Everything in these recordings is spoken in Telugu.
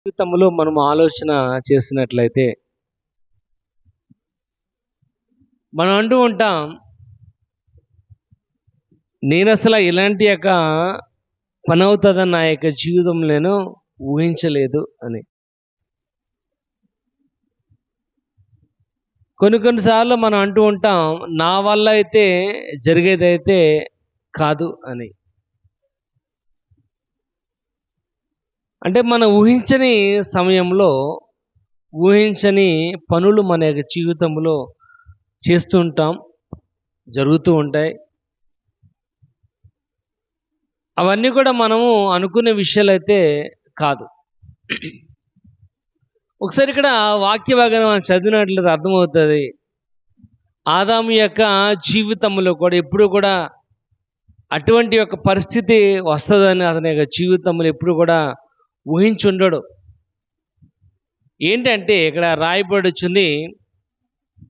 జీవితంలో మనం ఆలోచన చేసినట్లయితే మనం అంటూ ఉంటాం, నేను అసలు ఇలాంటి పని అవుతుందని నా జీవితంలో నేను ఊహించలేదు అని. కొన్నిసార్లు మనం అంటూ ఉంటాం, నా వల్ల అయితే జరిగేదైతే కాదు అని. అంటే మనం ఊహించని సమయంలో ఊహించని పనులు మన జీవితంలో చేస్తుంటాం, జరుగుతూ ఉంటాయి. అవన్నీ కూడా మనము అనుకునే విషయాలు అయితే కాదు. ఒకసారి ఇక్కడ వాక్య భాగం మనం చదివినట్లయితే అర్థమవుతుంది, ఆదాము యొక్క జీవితంలో కూడా ఎప్పుడు కూడా అటువంటి పరిస్థితి వస్తుందని అతని యొక్క జీవితంలో ఎప్పుడు కూడా ఊహించుండడు. ఏంటంటే ఇక్కడ రాయబడి వచ్చింది,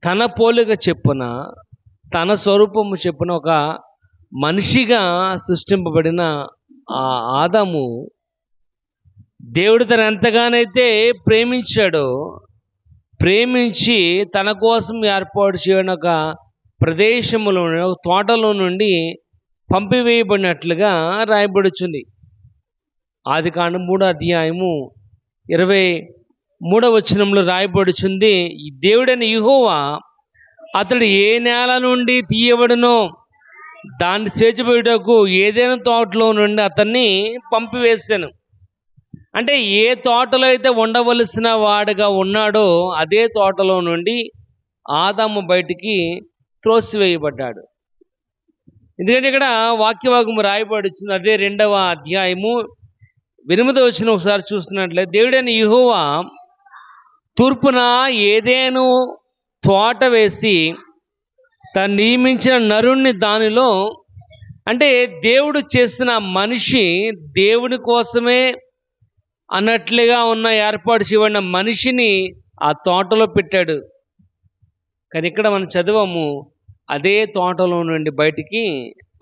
తన పోలిక చెప్పున తన స్వరూపము చెప్పున ఒక మనిషిగా సృష్టింపబడిన ఆ ఆదాము దేవుడు తను ఎంతగానైతే ప్రేమించాడో, ప్రేమించి తన కోసం ఏర్పాటు చేయడం ఒక ప్రదేశంలో ఒక తోటలో నుండి పంపివేయబడినట్లుగా రాయబడుచుంది. ఆదికాండం 3వ అధ్యాయము 23వ వచనంలో రాయబడుచుంది, ఈ దేవుడైన యెహోవా అతడు ఏ నేల నుండి తీయబడునో దాన్ని చేర్చిపోయేటకు ఏదైనా తోటలో నుండి అతన్ని పంపివేశాను. అంటే ఏ తోటలో అయితే ఉండవలసిన వాడుగా ఉన్నాడో అదే తోటలో నుండి ఆదాము బయటికి త్రోసివేయబడ్డాడు. ఎందుకంటే ఇక్కడ వాక్యభాగం రాయబడుచుంది, అదే 2వ అధ్యాయము 8వ వచనం ఒకసారి చూస్తున్నట్లయితే, దేవుడైన యెహోవా తూర్పున ఏదైనా తోట వేసి తను నియమించిన నరుణ్ణి దానిలో, అంటే దేవుడు చేసిన మనిషి దేవుని కోసమే అన్నట్లుగా ఉన్న ఏర్పాటు చేయబడిన మనిషిని ఆ తోటలో పెట్టాడు. కానీ ఇక్కడ మనం చదివాము, అదే తోటలో నుండి బయటికి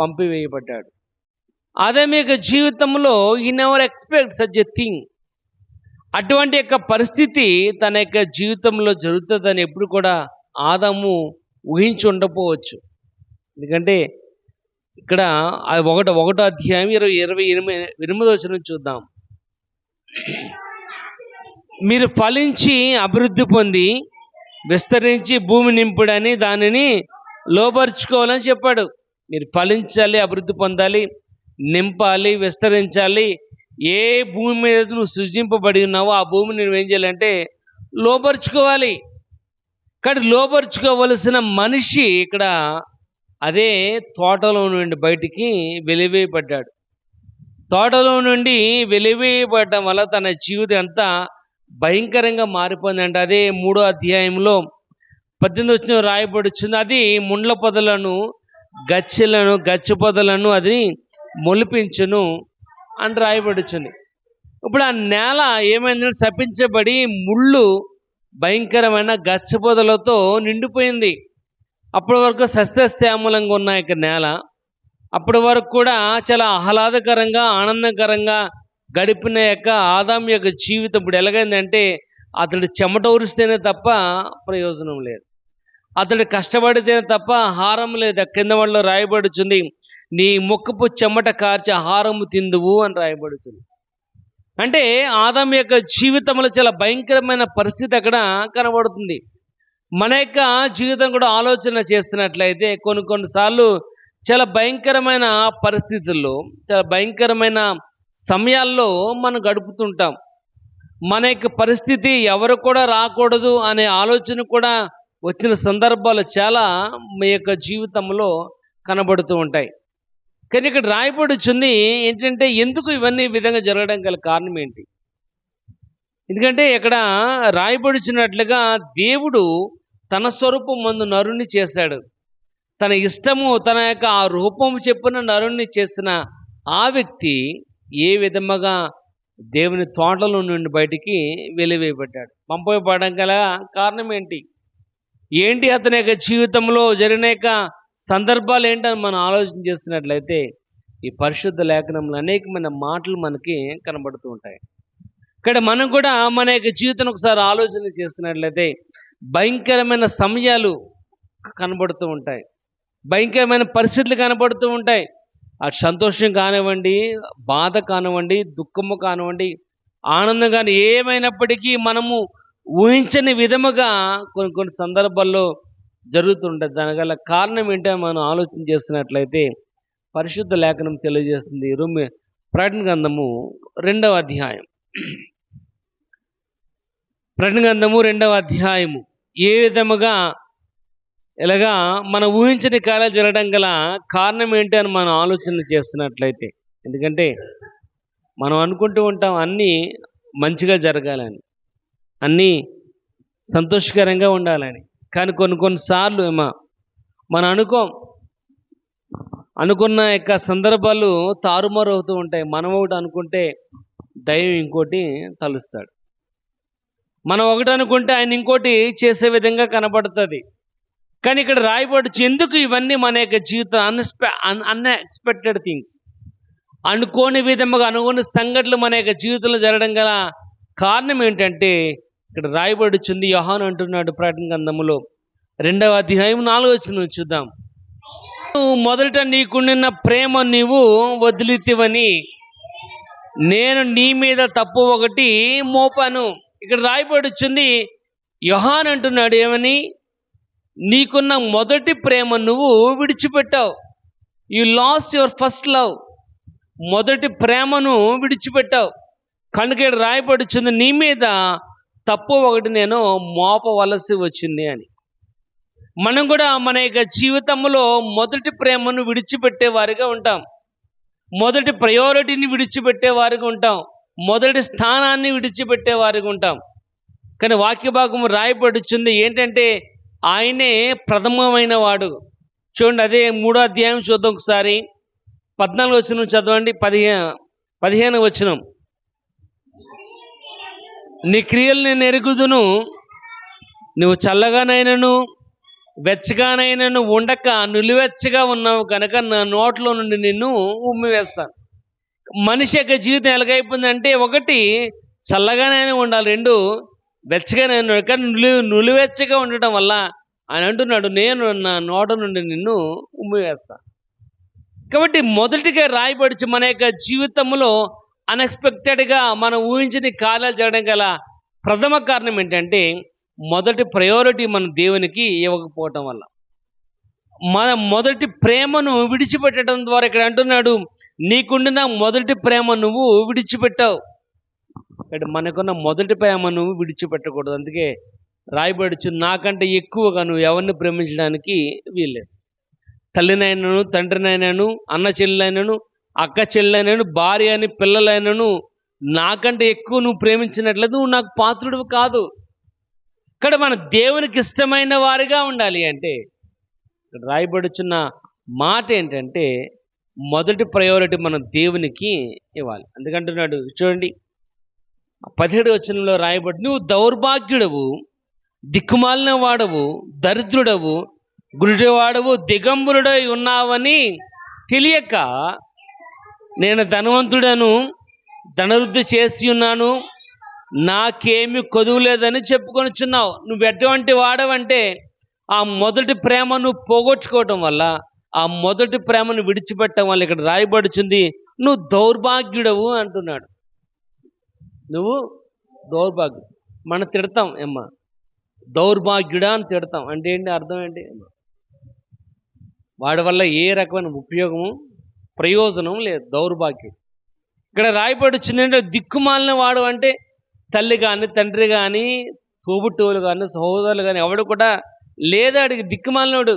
పంపివేయబడ్డాడు. అదే మీకు జీవితంలో ఈ never expect such a thing. అటువంటి పరిస్థితి తన జీవితంలో జరుగుతుందని ఎప్పుడు కూడా ఆదాము ఊహించి ఉండకపోవచ్చు. ఎందుకంటే ఇక్కడ 1వ అధ్యాయం 28వ వచనం చూద్దాం. మీరు ఫలించి అభివృద్ధి పొంది విస్తరించి భూమి నింపుడని దానిని లోపరుచుకోవాలని చెప్పాడు. మీరు ఫలించాలి, అభివృద్ధి పొందాలి, నింపాలి, విస్తరించాలి. ఏ భూమి మీద నువ్వు సృజింపబడి ఉన్నావో ఆ భూమిని నువ్వేం చేయాలంటే లోపరుచుకోవాలి. కానీ లోపరుచుకోవలసిన మనిషి ఇక్కడ అదే తోటలో నుండి బయటికి వెలివేయబడ్డాడు. తోటలో నుండి వెలివేయబడటం వల్ల తన జీవితం ఎంత భయంకరంగా మారిపోయిందంటే, అదే 3వ అధ్యాయంలో 18వ వచనం రాయబడుచుంది, అది ముండ్ల పొదలను గచ్చి పొదలను అది మొలిపించును అని రాయబడుచుంది. ఇప్పుడు ఆ నేల ఏమైందంటే శపించబడి ముళ్ళు భయంకరమైన గచ్చ పొదలతో నిండిపోయింది. అప్పటి వరకు సస్యశ్యామలంగా ఉన్న నేల అప్పటి వరకు కూడా చాలా ఆహ్లాదకరంగా ఆనందకరంగా గడిపిన ఆదాము యొక్క జీవితం ఇప్పుడు ఎలాగైందంటే, అతడు చెమట ఊరిస్తేనే తప్ప ప్రయోజనం లేదు, అతడు కష్టపడితేనే తప్ప ఆహారం లేదు. కింద వాళ్ళలో రాయబడుచుంది, నీ ముఖపు చెమట కార్చి ఆహారము తిందువు అని రాయబడుతుంది. అంటే ఆదాము యొక్క జీవితంలో చాలా భయంకరమైన పరిస్థితి అక్కడ కనబడుతుంది. మన జీవితం కూడా ఆలోచన చేస్తున్నట్లయితే కొన్నిసార్లు చాలా భయంకరమైన పరిస్థితుల్లో, చాలా భయంకరమైన సమయాల్లో మనం గడుపుతుంటాం. మన పరిస్థితి ఎవరు కూడా రాకూడదు అనే ఆలోచన కూడా వచ్చిన సందర్భాలు చాలా మీ జీవితంలో కనబడుతూ ఉంటాయి. కానీ ఇక్కడ రాయబడుచుంది ఏంటంటే, ఎందుకు ఇవన్నీ ఈ విధంగా జరగడం గల కారణం ఏంటి? ఎందుకంటే ఇక్కడ రాయబడుచున్నట్లుగా దేవుడు తన స్వరూపం మందు నరుణ్ణి చేశాడు. తన ఇష్టము తన ఆ రూపము చెప్పిన నరుణ్ణి చేసిన ఆ వ్యక్తి ఏ విధముగా దేవుని తోటలో నుండి బయటికి వెలివేయబడ్డాడు? పంపబడడం గల కారణం ఏంటి అతని జీవితంలో జరిగిన సందర్భాలు ఏంటని మనం ఆలోచన చేస్తున్నట్లయితే, ఈ పరిశుద్ధ లేఖనంలో అనేకమైన మాటలు మనకి కనబడుతూ ఉంటాయి. ఇక్కడ మనం కూడా మన యొక్క జీవితం ఒకసారి ఆలోచన చేస్తున్నట్లయితే భయంకరమైన సమయాలు కనబడుతూ ఉంటాయి, భయంకరమైన పరిస్థితులు కనబడుతూ ఉంటాయి. అటు సంతోషం కానివ్వండి, బాధ కానివ్వండి, దుఃఖము కానివ్వండి, ఆనందం కానీ ఏమైనప్పటికీ మనము ఊహించని విధముగా కొన్ని కొన్ని సందర్భాల్లో జరుగుతుంటుంది. దానిగల కారణం ఏంటో మనం ఆలోచన చేస్తున్నట్లయితే పరిశుద్ధ లేఖనం తెలియజేస్తుంది. ప్రకటన గ్రంథము 2వ అధ్యాయం, ప్రకటన గ్రంథము 2వ అధ్యాయము ఏ విధముగా ఇలాగా మనం ఊహించని కార్యాలు జరగడం గల కారణం ఏంటి అని మనం ఆలోచన చేస్తున్నట్లయితే, ఎందుకంటే మనం అనుకుంటూ ఉంటాం అన్నీ మంచిగా జరగాలని, అన్నీ సంతోషకరంగా ఉండాలని. కానీ కొన్నిసార్లు మనం అనుకున్న యొక్క సందర్భాలు తారుమారు అవుతూ ఉంటాయి. మనం ఒకటి అనుకుంటే దైవం ఇంకోటి తలుస్తాడు, మనం ఒకటి అనుకుంటే ఆయన ఇంకోటి చేసే విధంగా కనబడుతుంది. కానీ ఇక్కడ రాయబడుచు ఎందుకు ఇవన్నీ మన యొక్క జీవితం అన్ఎక్స్పెక్టెడ్ థింగ్స్, అనుకోని విధముగా అనుకోని సంఘటనలు మన యొక్క జీవితంలో జరగడం గల కారణం ఏంటంటే ఇక్కడ రాయబడుచుంది. యోహాను అంటున్నాడు ప్రకటన గ్రంథములో 2వ అధ్యాయం 4వ వచనం చూద్దాం. మొదట నీకుండిన ప్రేమ నీవు వదిలితివని నేను నీ మీద తప్పు ఒకటి మోపాను. ఇక్కడ రాయబడుచుంది. యోహాను అంటున్నాడు ఏమని? నీకున్న మొదటి ప్రేమ నువ్వు విడిచిపెట్టావు. You lost your first love. మొదటి ప్రేమను విడిచిపెట్టావు కనుక ఇక్కడ రాయబడుచుంది నీ మీద తప్పు ఒకటి నేను మోపవలసి వచ్చింది అని. మనం కూడా మన యొక్క జీవితంలో మొదటి ప్రేమను విడిచిపెట్టే వారిగా ఉంటాం, మొదటి ప్రయారిటీని విడిచిపెట్టే వారిగా ఉంటాం, మొదటి స్థానాన్ని విడిచిపెట్టే వారిగా ఉంటాం. కానీ వాక్య భాగం రాయబడుచుంది ఏంటంటే ఆయనే ప్రథమమైన వాడు. చూడండి, అదే 3వ అధ్యాయం చూద్దాం ఒకసారి. 14వ వచనం చదవండి, 15వ వచనం. నీ క్రియలు నేను ఎరుగుదును, నువ్వు చల్లగానైనను వెచ్చగానైనను ఉండక నిలువెచ్చగా ఉన్నావు కనుక నా నోట్లో నుండి నిన్ను ఉమ్మివేస్తాను. మనిషి యొక్క జీవితం ఎలాగైపోయిందంటే, ఒకటి చల్లగానైనా ఉండాలి, 2 వెచ్చగానైనా. కానీ నులివెచ్చగా ఉండటం వల్ల ఆయన అంటున్నాడు నేను నా నోట నుండి నిన్ను ఉమ్మివేస్తాను. కాబట్టి మొదటిగా రాయబడిచి మన యొక్క జీవితంలో అన్ఎక్స్పెక్టెడ్గా మనం ఊహించని కార్యాలు జరగడం గల ప్రథమ కారణం ఏంటంటే మొదటి ప్రయారిటీ మన దేవునికి ఇవ్వకపోవటం వల్ల, మన మొదటి ప్రేమను విడిచిపెట్టడం ద్వారా ఇక్కడ అంటున్నాడు నీకుండిన మొదటి ప్రేమ నువ్వు విడిచిపెట్టావు. ఇక్కడ మనకున్న మొదటి ప్రేమ నువ్వు విడిచిపెట్టకూడదు. అందుకే రాయబడుచు నాకంటే ఎక్కువగా నువ్వు ఎవరిని ప్రేమించడానికి వీల్లేదు. తల్లినైనాను, తండ్రినైనాను, అన్న చెల్లెలైనను, అక్క చెల్లెలైనను, భార్య అని, పిల్లలైనను నాకంటే ఎక్కువ నువ్వు ప్రేమించినట్లయితే నువ్వు నాకు పాత్రుడు కాదు. ఇక్కడ మన దేవునికి ఇష్టమైన వారిగా ఉండాలి అంటే ఇక్కడ రాయబడుచున్న మాట ఏంటంటే మొదటి ప్రయారిటీ మనం దేవునికి ఇవ్వాలి. అందుకంటున్నాడు చూడండి 17వ వచనంలో రాయబడి నువ్వు దౌర్భాగ్యుడవు, దిక్కుమాలిన వాడవు, దరిద్రుడవు, గురుడివాడవు, దిగంబరుడై ఉన్నావని తెలియక నేను ధనవంతుడను, ధనవృద్ధి చేసి ఉన్నాను, నాకేమి కొదువు లేదని చెప్పుకొనిచున్నావు. నువ్వు ఎటువంటి వాడవంటే ఆ మొదటి ప్రేమ నువ్వు పోగొట్టుకోవటం వల్ల, ఆ మొదటి ప్రేమను విడిచిపెట్టడం వల్ల ఇక్కడ రాయబడుచుంది నువ్వు దౌర్భాగ్యుడవు అంటున్నాడు. నువ్వు దౌర్భాగ్యుడు. మనం తిడతాం ఏమ్మా, దౌర్భాగ్యుడా అని తిడతాం. అంటే ఏంటి అర్థం ఏంటి? వాడి వల్ల ఏ రకమైన ఉపయోగము ప్రయోజనం లేదు, దౌర్భాగ్యుడు. ఇక్కడ రాయబడుచుంది అంటే దిక్కుమాలిన వాడు అంటే తల్లి కానీ, తండ్రి కానీ, తోబుట్టువులు కానీ, సహోదరులు కానీ ఎవడు కూడా లేదా అడిగి దిక్కుమాలినోడు.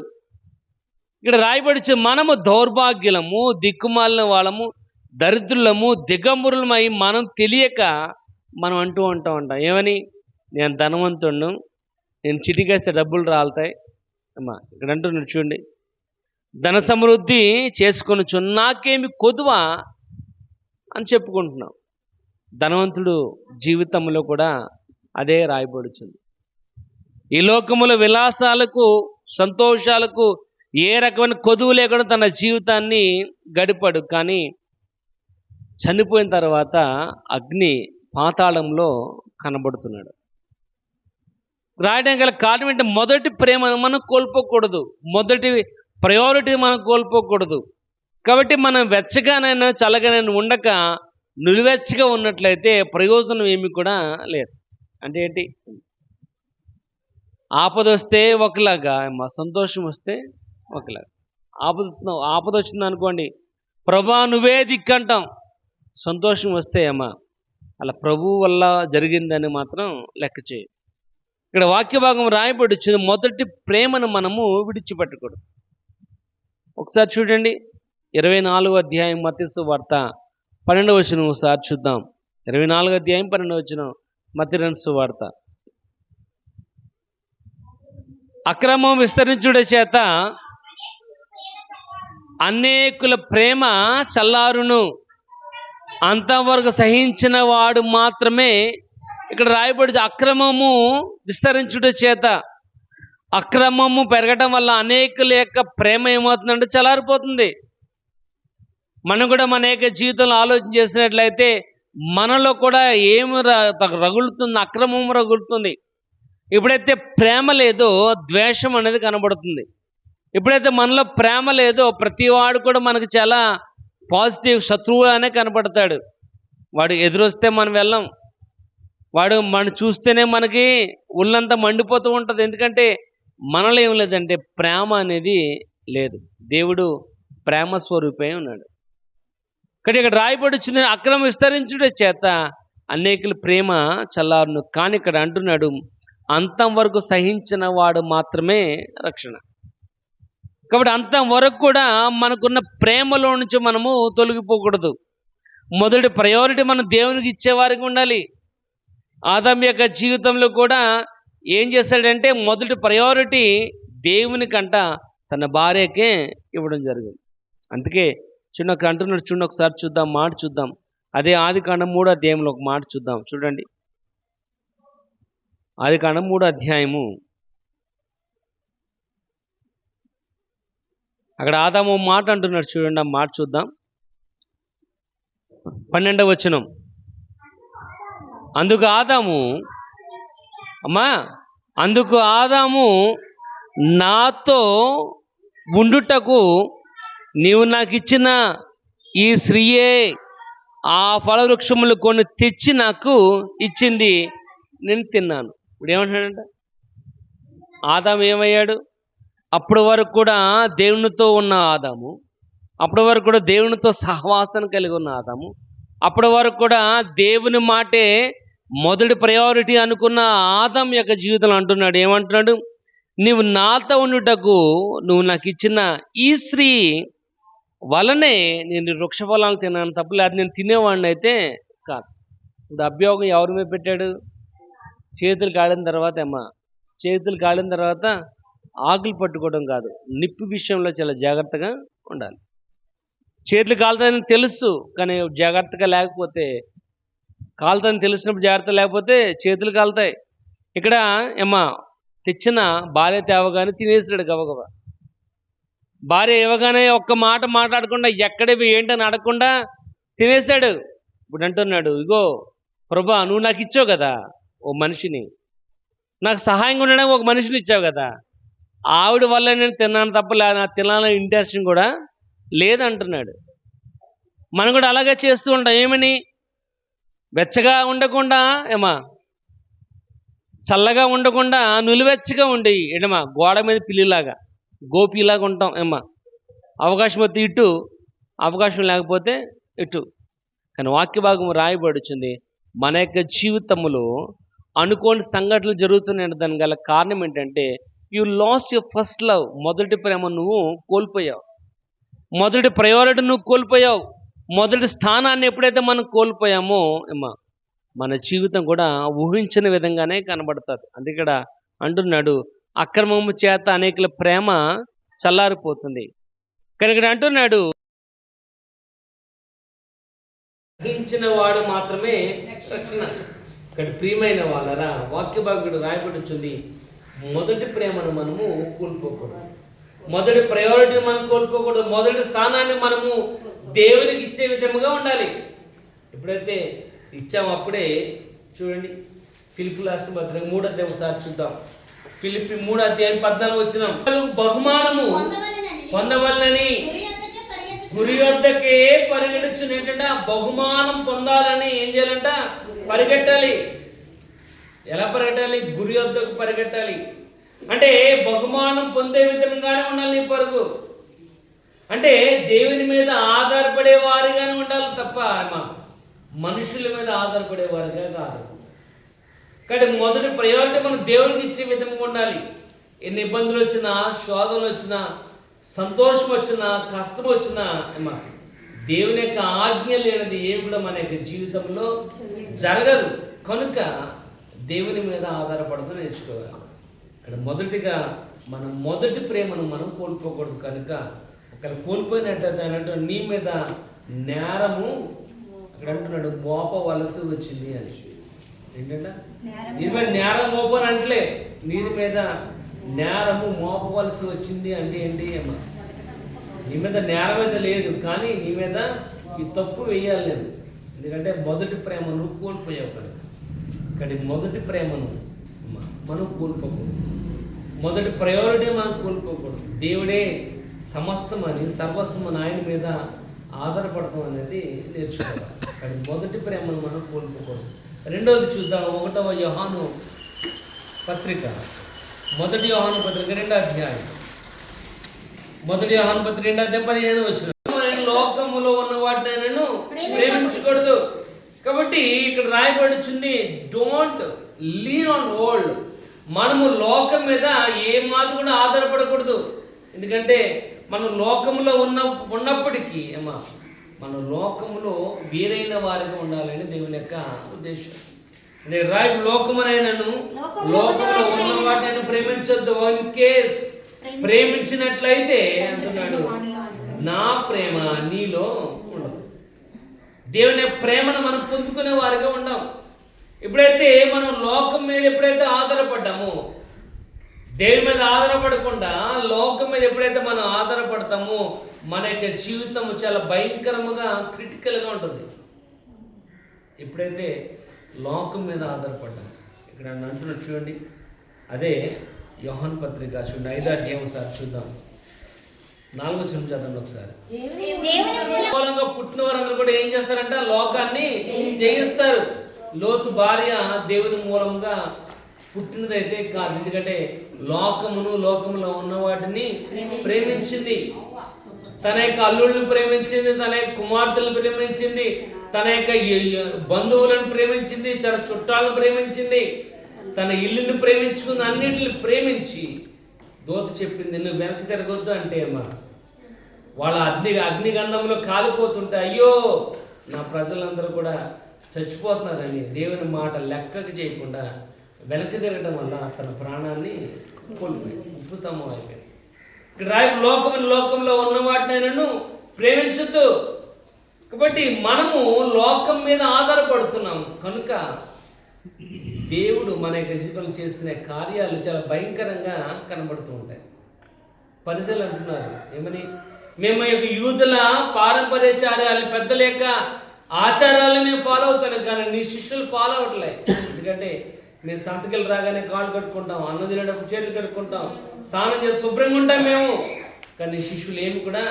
ఇక్కడ రాయబడిచు మనము దౌర్భాగ్యులము, దిక్కుమాలిన వాళ్ళము, దరిద్రులము, దిగంబరులమై మనం తెలియక మనం అంటూ ఉంటాం ఏమని? నేను ధనవంతుడును, నేను చిటికేస్తే డబ్బులు రాలుతాయి అమ్మా. ఇక్కడ అంటున్నాడు చూడండి, ధన సమృద్ధి చేసుకొనొచ్చు, నాకేమి కొదువా అని చెప్పుకుంటున్నాం. ధనవంతుడు జీవితంలో కూడా అదే రాయబడుతుంది. ఈ లోకముల విలాసాలకు, సంతోషాలకు ఏ రకమైన కొదువు లేకుండా తన జీవితాన్ని గడిపాడు. కానీ చనిపోయిన తర్వాత అగ్ని పాతాళంలో కనబడుతున్నాడు. రాయడం గల కారణం ఏంటంటే మొదటి ప్రేమను మనం కోల్పోకూడదు, మొదటి ప్రయారిటీ మనం కోల్పోకూడదు. కాబట్టి మనం వెచ్చగానైనా చల్లగానైనా ఉండక నిలువెచ్చగా ఉన్నట్లయితే ప్రయోజనం ఏమి కూడా లేదు. అంటే ఏంటి? ఆపద వస్తే ఒకలాగా, సంతోషం వస్తే ఒకలాగా. ఆపద వచ్చింది అనుకోండి, ప్రభా నువ్వే దిక్కంటాం. సంతోషం వస్తే అలా ప్రభువు వల్ల జరిగిందని మాత్రం లెక్క చేయి. ఇక్కడ వాక్య భాగం రాయబడి వచ్చింది, మొదటి ప్రేమను మనము విడిచిపెట్టకూడదు. ఒకసారి చూడండి 24వ అధ్యాయం మత్తయి సువార్త 12వ వచనం ఒకసారి చూద్దాం. 24వ అధ్యాయం 12వ వచనం మత్తయి సువార్త. అక్రమం విస్తరించుట చేత అనేకుల ప్రేమ చల్లారును, అంతవరకు సహించిన వాడు మాత్రమే. ఇక్కడ రాయబడి అక్రమము విస్తరించుట చేత, అక్రమము పెరగటం వల్ల అనేకుల యొక్క ప్రేమ ఏమవుతుందంటే చల్లారిపోతుంది. మనం కూడా మన యొక్క జీవితంలో ఆలోచన చేసినట్లయితే మనలో కూడా ఏమి రగులుతుంది? అక్రమం రగులుతుంది. ఎప్పుడైతే ప్రేమ లేదో ద్వేషం అనేది కనబడుతుంది. ఎప్పుడైతే మనలో ప్రేమ లేదో ప్రతివాడు కూడా మనకు చాలా పాజిటివ్ శత్రువు అనే కనపడతాడు. వాడు ఎదురొస్తే మనం వెళ్ళం, వాడు మనం చూస్తేనే మనకి ఒళ్ళంతా మండిపోతూ ఉంటుంది. ఎందుకంటే మనలో ఏం లేదంటే ప్రేమ అనేది లేదు. దేవుడు ప్రేమ స్వరూపే ఉన్నాడు. కానీ ఇక్కడ రాయబడి వచ్చింది, అక్రమం విస్తరించుట చేత అనేకుల ప్రేమ చల్లారును. కానీ ఇక్కడ అంటున్నాడు, అంతం వరకు సహించిన వాడు మాత్రమే రక్షణ. కాబట్టి అంతం వరకు కూడా మనకున్న ప్రేమలో నుంచి మనము తొలగిపోకూడదు. మొదటి ప్రయారిటీ మనం దేవునికి ఇచ్చేవారికి ఉండాలి. ఆదాము యొక్క జీవితంలో కూడా ఏం చేశాడంటే మొదటి ప్రయారిటీ దేవుని కంట తన భార్యకే ఇవ్వడం జరిగింది. అందుకే అక్కడ అంటున్నాడు, చూడండి ఒకసారి చూద్దాం, మాట చూద్దాం. అదే ఆదికాండం 3వ అధ్యాయంలో ఒక మాట చూద్దాం. చూడండి, ఆదికాండం 3వ అధ్యాయము. అక్కడ ఆదాము మాట అంటున్నాడు, చూడండి ఆ మాట చూద్దాం. 12వ వచనం. అందుకు ఆదాము నాతో ఉండుటకు నీవు నాకు ఇచ్చిన ఈ స్త్రీయే ఆ ఫలవృక్షములు కొన్ని తెచ్చి నాకు ఇచ్చింది, నేను తిన్నాను. ఇప్పుడు ఏమంటున్నాడంట? ఆదాము ఏమయ్యాడు? అప్పటి వరకు కూడా దేవునితో ఉన్న ఆదాము, అప్పటి వరకు కూడా దేవునితో సహవాసన కలిగి ఉన్న ఆదాము, అప్పటి వరకు కూడా దేవుని మాటే మొదటి ప్రయారిటీ అనుకున్న ఆదాము యొక్క జీవితంలో అంటున్నాడు, ఏమంటున్నాడు? నీవు నాతో ఉండుటకు నువ్వు నాకు ఇచ్చిన ఈ స్త్రీ వలనే నేను వృక్ష ఫలాలు తిన్నాను, తప్పలేదు. నేను తినేవాడిని అయితే కాదు. ఇప్పుడు అభియోగం ఎవరి మీద పెట్టాడు? చేతులు కాలిన తర్వాత ఆకులు పట్టుకోవడం కాదు, నిప్పు విషయంలో చాలా జాగ్రత్తగా ఉండాలి. చేతులు కాలుతాయని తెలుసు, కానీ జాగ్రత్తగా లేకపోతే, కాలుతాయని తెలిసినప్పుడు జాగ్రత్త లేకపోతే చేతులు కాలుతాయి. ఇక్కడ తెచ్చిన భార్య తేవగానే తినేసాడు గబగబా. భార్య ఇవ్వగానే ఒక్క మాట మాట్లాడకుండా, ఎక్కడవి ఏంటని అడగకుండా తినేశాడు. ఇప్పుడు అంటున్నాడు, ఇగో ప్రభా, నువ్వు నాకు ఇచ్చావు కదా ఓ మనిషిని, నాకు సహాయంగా ఉండడానికి ఒక మనిషిని ఇచ్చావు కదా, ఆవిడ వల్ల నేను తిన్నాను తప్ప నాకు తినాలని ఇంటెన్షన్ కూడా లేదంటున్నాడు. మనం కూడా అలాగే చేస్తూ ఉంటాం. ఏమని? వెచ్చగా ఉండకుండా చల్లగా ఉండకుండా నులివెచ్చగా ఉండి గోడ మీద పిల్లిలాగా గోపిలాగా ఉంటాం. అవకాశం వస్తే ఇటు, అవకాశం లేకపోతే ఇటు. కానీ వాక్య భాగం రాయబడుచుంది, మన యొక్క జీవితంలో అనుకోని సంఘటనలు జరుగుతున్నాయి. దాని గల కారణం ఏంటంటే you lost your first love. మొదటి ప్రేమ నువ్వు కోల్పోయావు, మొదటి ప్రయారిటీ నువ్వు కోల్పోయావు. మొదటి స్థానాన్ని ఎప్పుడైతే మనం కోల్పోయామో మన జీవితం కూడా ఊహించిన విధంగానే కనబడుతుంది. అందుకే ఇక్కడ అంటున్నాడు, అక్రమము చేత అనేకుల ప్రేమ చల్లారిపోతుంది. కానీ ఇక్కడ అంటున్నాడు, గ్రహించిన వాడు మాత్రమే రక్షణ. ఇక్కడ ప్రియమైన వాళ్ళరా, వాక్య భాగం రాయబడుచుంది, మొదటి ప్రేమను మనము కోల్పోకూడదు, మొదటి ప్రయారిటీ మనం కోల్పోకూడదు, మొదటి స్థానాన్ని మనము దేవునికి ఇచ్చే విధముగా ఉండాలి. ఎప్పుడైతే ఇచ్చాము అప్పుడే. చూడండి ఫిలిప్పీ రాసిన పత్రిక 3వ అధ్యాయం ఒకసారి చూద్దాం. ఫిలిప్పీ 3వ అధ్యాయం 14 వచనం. బహుమానము పొందవలనని గురి వద్దకే పరిగెడుచును. ఏంటంటే బహుమానం పొందాలని ఏం చేయాలంట? పరిగెట్టాలి. ఎలా పరిగెట్టాలి? గురి వద్దకు పరిగెట్టాలి. అంటే బహుమానం పొందే విధంగానే ఉండాలి నీ పరుగు. అంటే దేవుని మీద ఆధారపడే వారిగానే ఉండాలి తప్ప మనుషుల మీద ఆధారపడేవారుగా కాదు. కాబట్టి మొదటి ప్రయారిటీ మనం దేవునికి ఇచ్చే విధంగా ఉండాలి. ఎన్ని ఇబ్బందులు వచ్చినా, శోధనలు వచ్చినా, సంతోషం వచ్చినా, కష్టం వచ్చినా దేవుని యొక్క ఆజ్ఞ లేనిది ఏమి కూడా మన యొక్క జీవితంలో జరగదు. కనుక దేవుని మీద ఆధారపడుతూ నేర్చుకోవాలి. ఇక్కడ మొదటిగా మనం మొదటి ప్రేమను మనం కోల్పోకూడదు. కనుక అక్కడ కోల్పోయినట్లయితే అన్నట్టు నీ మీద నేరము అక్కడ అంటున్నాడు మోపవలసి వచ్చింది అని. ఏంటంటే నీ మీద నేరం మోపని అంటలే, నీ మీద నేరము మోపవలసి వచ్చింది అంటే ఏంటి అమ్మా? నీ మీద నేరం అయితే లేదు, కానీ నీ మీద ఈ తప్పు వేయాలి లేదు. ఎందుకంటే మొదటి ప్రేమను కోల్పోయావు కనుక. ఇక్కడ మొదటి ప్రేమను మనం కోల్పోకూడదు. మొదటి ప్రయారిటీ మనం కోల్పోకూడదు. దేవుడే సమస్తం అని, సర్వస్వం అని ఆయన మీద ఆధారపడతాం అనేది నేర్చుకోవాలి. కానీ మొదటి ప్రేమను మనం కోల్పోకూడదు. రెండవది చూద్దాం. 1వ యోహాను పత్రిక, 1 యోహాను పత్రిక 2వ అధ్యాయం. 1 యోహాను పత్రిక 2వ అధ్యాయం 15 వచనం. లోకములో ఉన్న వాటిని నేను ప్రేమించకూడదు. కాబట్టి ఇక్కడ రాయబడుచుంది డోంట్ లీన్ ఆన్ వరల్డ్. మనము లోకం మీద ఏ మాత్రం కూడా ఆధారపడకూడదు. ఎందుకంటే మనం లోకంలో ఉన్నప్పటికీ మన లోకములో వేరైన వారిగా ఉండాలని దేవుని యొక్క ఉద్దేశం. నేను రాయి లోకమునైనను లోకంలో ఉన్న వాటిని ప్రేమించొద్దు. ఇన్ కేస్ ప్రేమించినట్లయితే అంటున్నాడు నా ప్రేమ నీలో ఉండదు. దేవుని ప్రేమను మనం పొందుకునే వారిగా ఉండాం. ఎప్పుడైతే మనం లోకం మీద ఎప్పుడైతే ఆధారపడ్డామో, దేవుని మీద ఆధారపడకుండా లోకం మీద ఎప్పుడైతే మనం ఆధారపడతామో మన యొక్క జీవితం చాలా భయంకరముగా క్రిటికల్గా ఉంటుంది. ఎప్పుడైతే లోకం మీద ఆధారపడ్డాం, ఇక్కడ అంటున్నట్టు చూడండి. అదే యోహాను పత్రిక చూడండి 5వ అధ్యాయం ఒకసారి చూద్దాం. 4వ వచనం చదవండి ఒకసారి. మూలంగా పుట్టిన వారందరూ కూడా ఏం చేస్తారంట? లోకాన్ని జయిస్తారు. లోతు భార్య దేవుని మూలంగా పుట్టినదైతే కాదు. ఎందుకంటే లోకములో ఉన్న వాటిని ప్రేమించింది. తన యొక్క అల్లుళ్ళని ప్రేమించింది, తన యొక్క కుమార్తెలను ప్రేమించింది, తన యొక్క బంధువులను ప్రేమించింది, తన చుట్టాలను ప్రేమించింది, తన ఇల్లుని ప్రేమించుకుంది. అన్నిటిని ప్రేమించి దూత చెప్పింది నువ్వు వెనక్కి తిరగొద్దు అంటే వాళ్ళ అగ్నిగంధంలో కాలిపోతుంటే అయ్యో నా ప్రజలందరూ కూడా చచ్చిపోతున్నారని దేవుని మాట లెక్కకు చేయకుండా వెనక్కి తిరగడం వల్ల తన ప్రాణాన్ని కోల్పోయింది. ఉప్పు స్తంభం అయిపోయింది. ఇక్కడ రాయి లోకంలో ఉన్న వాటినైనా ప్రేమించొద్దు. కాబట్టి మనము లోకం మీద ఆధారపడుతున్నాం కనుక దేవుడు మన యొక్క జీవితంలో చేసిన కార్యాలు చాలా భయంకరంగా కనబడుతూ ఉంటాయి. పరిశీలన అంటున్నారు ఏమని? మేము యొక్క యూదుల పారంపర్యాచారాలు పెద్దల యొక్క ఆచారాలను మేము ఫాలో అవుతాను, కానీ నీ శిష్యులు ఫాలో అవ్వట్లే. ఎందుకంటే మేము సంతకెళ్ళి రాగానే కాళ్ళు కట్టుకుంటాం, అన్నం తినేటప్పుడు చేతులు కట్టుకుంటాం, స్నానం చేసి శుభ్రంగా ఉంటాం మేము, కానీ శిష్యులు ఏమి కూడా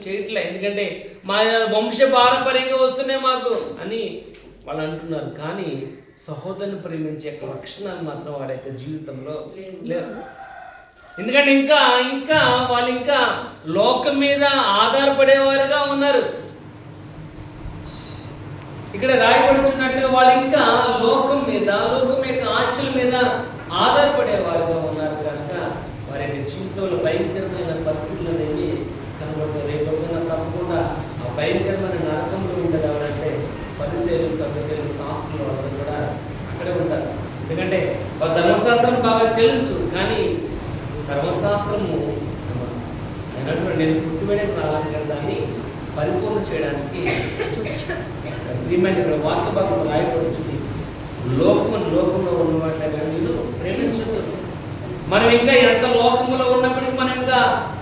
చేయట్లే. ఎందుకంటే మా వంశ పారంపర్యంగా వస్తున్నాయి మాకు అని వాళ్ళు అంటున్నారు. కానీ సహోదరుని ప్రేమించే యొక్క లక్షణాలు మాత్రం వారి యొక్క జీవితంలో లేవు. ఎందుకంటే ఇంకా వాళ్ళు ఇంకా లోకం మీద ఆధారపడేవారుగా ఉన్నారు. ఇక్కడ రాయబడుచున్నట్టుగా వాళ్ళు ఇంకా లోకం యొక్క ఆశల మీద ఆధారపడేవారుగా ఉన్నారు కనుక వారి యొక్క జీవితంలో భయంకరమైన పరిస్థితులు అనేవి కనబడుతుంది. రేపొద్దున తప్పకుండా ఆ భయంకరమైన నరకంలో ఉండదు. ఎవరంటే పరిసయ్యులు, సదుకాయులు, శాస్త్రులు అందరూ కూడా అక్కడే ఉంటారు. ఎందుకంటే ధర్మశాస్త్రం బాగా తెలుసు, కానీ ధర్మశాస్త్రము నేను గుర్తుపెట్టడానికి రావాలి కదా, దాన్ని పరిపూర్ణ చేయడానికి ఇక్కడ వాక్య భాగం రాయబడుతుంది. లోకంలో ఉన్న వాటిని ప్రేమించదు. మనం ఇంకా ఎంత లోకములో ఉన్నప్పటికీ మనం ఇంకా